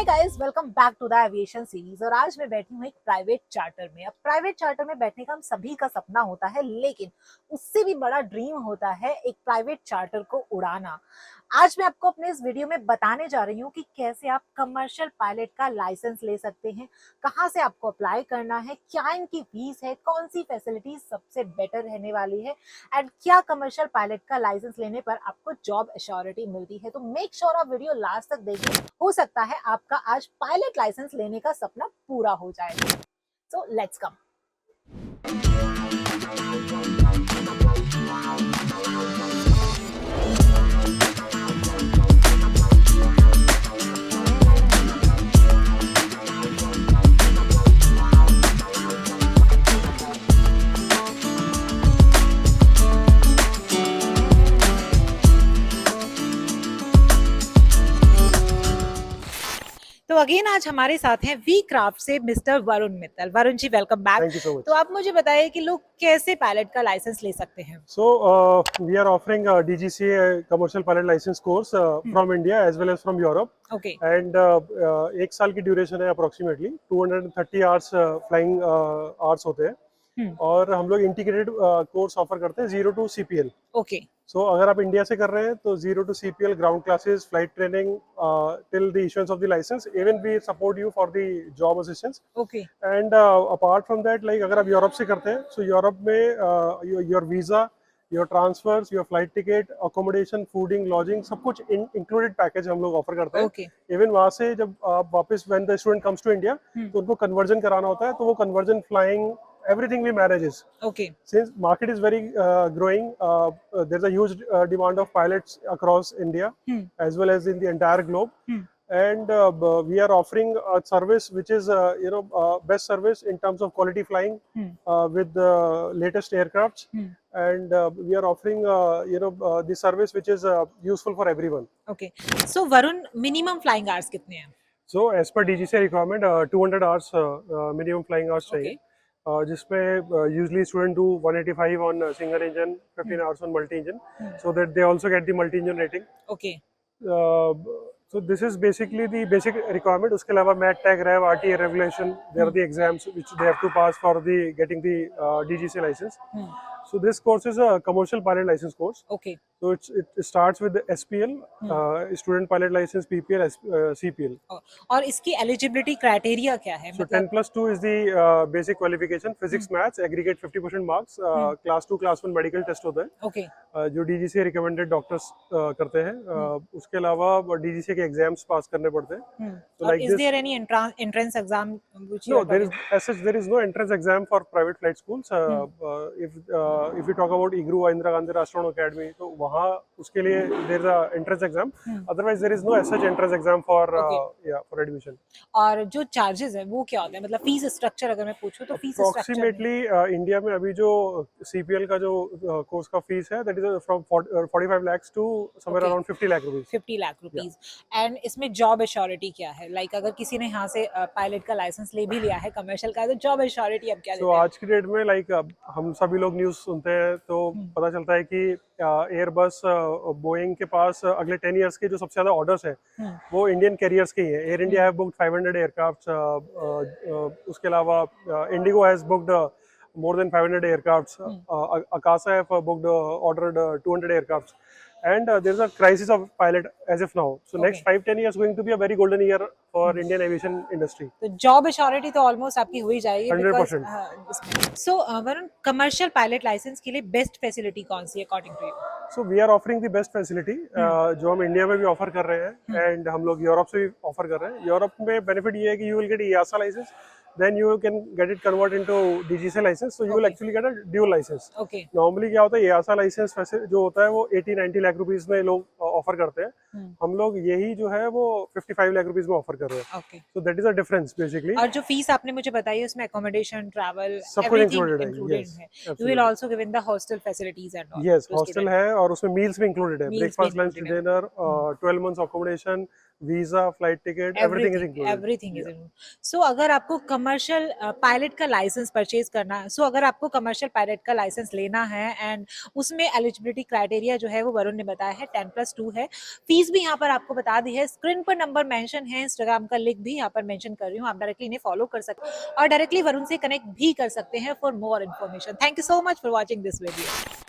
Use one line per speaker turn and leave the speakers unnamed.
Guys, welcome back to the aviation series. और आज मैं बैठी हूँ एक प्राइवेट चार्टर में। अब प्राइवेट चार्टर में बैठने का हम सभी का सपना होता है, लेकिन उससे भी बड़ा ड्रीम होता है एक प्राइवेट चार्टर को उड़ाना। आज मैं आपको अपने इस वीडियो में बताने जा रही हूँ कि कैसे आप कमर्शियल पायलट का लाइसेंस ले सकते हैं, कहाँ से आपको अप्लाई करना है, क्या इनकी फीस है, कौन सी फैसिलिटीज सबसे बेटर रहने वाली है एंड क्या कमर्शियल पायलट का लाइसेंस लेने पर आपको जॉब एश्योरिटी मिलती है। तो मेक श्योर आप वीडियो लास्ट तक देखिए, हो सकता है आपका आज पायलट लाइसेंस लेने का सपना पूरा हो जाए। So let's come. तो अगेन आज हमारे साथ हैं वी क्राफ्ट से mister Varun Mittal. Varun ji, welcome back.
Thank you so much.
तो आप मुझे बताइए कि लोग कैसे पायलट का लाइसेंस ले सकते हैं।
So we are offering DGCA commercial pilot license course from India as well as from Europe.
Okay
And एक साल की ड्यूरेशन है अप्रोक्सीमेटली 230 आवर्स फ्लाइंग आवर्स होते हैं और हम लोग इंटीग्रेटेड कोर्स ऑफर करते हैं 0 to CPL.
ओके
सो अगर आप इंडिया से कर रहे हैं तो 0 to CPL ground classes, flight training till the issuance of the license, even we support you for the job assistance.
Okay
and apart from that, like अगर आप Europe से करते हैं, सो यूरोप में your visa, your transfers, your flight ticket, accommodation, fooding, lodging, सब कुछ included package हम लोग ऑफर करते हैं.
ओके
इवन वहाँ से जब आप वापस when the student comes to India तो उनको कन्वर्जन कराना होता है, तो वो conversion, flying, everything we manages.
Okay
Since market is very growing, there's a huge demand of pilots across India as well as in the entire globe. And we are offering a service which is best service in terms of quality flying with the latest aircrafts. And we are offering the service which is useful for everyone.
Okay. So Varun, minimum flying hours कितने हैं?
So as per DGCA requirement, 200 hours minimum flying hours चाहिए. जिसमें usually student do 185 on single engine, 15 hours on multi engine, so that they also get the multi engine rating.
Okay
so this is basically the basic requirement. उसके अलावा met tag, rav, RTA regulation, there are the exams which they have to pass for the getting the DGC license. So this course is a commercial pilot license course.
Okay
So it starts with the SPL, student pilot license, PPL, CPL.
और इसकी eligibility criteria क्या है?
So 10 plus 2 is the basic qualification. Physics, maths, aggregate 50% marks. Class 2, class 1 medical test होता है.
Okay
जो DGCA recommended doctors करते हैं. उसके अलावा डीजीसीए के एग्जाम्स पास करने पड़ते हैं. So like
is
this.
There any entrance exam which
No, there is no entrance exam for private flight schools. If you talk about IGRU, Indira Gandhi Rashtravan Academy, तो वहाँ उसके लिए there is a entrance exam. Otherwise there is no such entrance exam for for admission.
और जो charges है वो क्या होता है? मतलब फीस स्ट्रक्चर अगर मैं पूछूं तो फीस स्ट्रक्चर
Approximately इंडिया में अभी जो CPL का जो कोर्स का फीस है, that is from 45 lakhs to somewhere around 50 lakh rupees.
50 lakh rupees. And इसमें जॉब एश्योरिटी क्या है? लाइक अगर किसी ने यहाँ से पायलट का लाइसेंस ले भी लिया है कमर्शियल का, तो जॉब एश्योरिटी अब क्या
तो
देते हैं?
आज की डेट में लाइक हम सभी लोग न्यूज़ सुनते हैं तो पता चलता है कि एयरबस, बोइंग के पास अगले 10 इयर्स के जो सबसे ज्यादा ऑर्डर्स हैं वो इंडियन कैरियर्स के ही हैं. Air India have booked 500 aircrafts. उसके अलावा Indigo has booked more than 500 aircrafts. Akasa have booked ordered 200 aircrafts. And there's a crisis of pilot as of now. So next 5-10 years going to be a very golden year for Indian aviation industry.
तो job assurity तो almost आपकी हो ही जाएगी.
100%.
So Varun, commercial pilot license के लिए best facility कौन सी है according to you?
So we are offering the best facility जो हम इंडिया में भी ऑफर कर रहे हैं एंड हम लोग यूरोप से भी ऑफर कर रहे हैं. यूरोप में बेनिफिट ये है कि you will get EASA license, then you can get it converted into DGCA license, so you will actually get a dual license.
Okay
normally क्या होता है, EASA लाइसेंस वैसे जो होता है वो 80-90 लाख रुपीस में लोग ऑफर करते हैं. हम लोग यही जो है वो 55 लाख रुपीस में ऑफर कर रहे हैं.
Okay
So that is a difference basically.
और जो फीस आपने मुझे बताई है उसमें अकोमोडेशन, ट्रैवल,
सब कुछ
एवरीथिंग
included है.
इंक्लूडेड
Yes,
है. You
absolutely.
Will also given the hostel facilities and all.
Yes, hostel है और उसमें मील्स भी इंक्लूडेड है.
Meals भी
ब्रेकफास्ट, लंच,
included है.
Dinner, 12 months accommodation, visa, flight ticket, everything is included.
Everything is included. So अगर आपको commercial pilot का लाइसेंस परचेज करना है, अगर आपको कमर्शियल पायलट का लाइसेंस लेना है एंड उसमें एलिजिबिलिटी क्राइटेरिया जो है वो वरुण ने बताया है 10+2 शुरू है। फीस भी यहाँ पर आपको बता दी है, स्क्रीन पर नंबर मेंशन है, इंस्टाग्राम का लिंक भी यहाँ पर मेंशन कर रही हूँ, आप डायरेक्टली इन्हें फॉलो कर सकते हैं और डायरेक्टली वरुण से कनेक्ट भी कर सकते हैं for more information. Thank you so much for watching this video.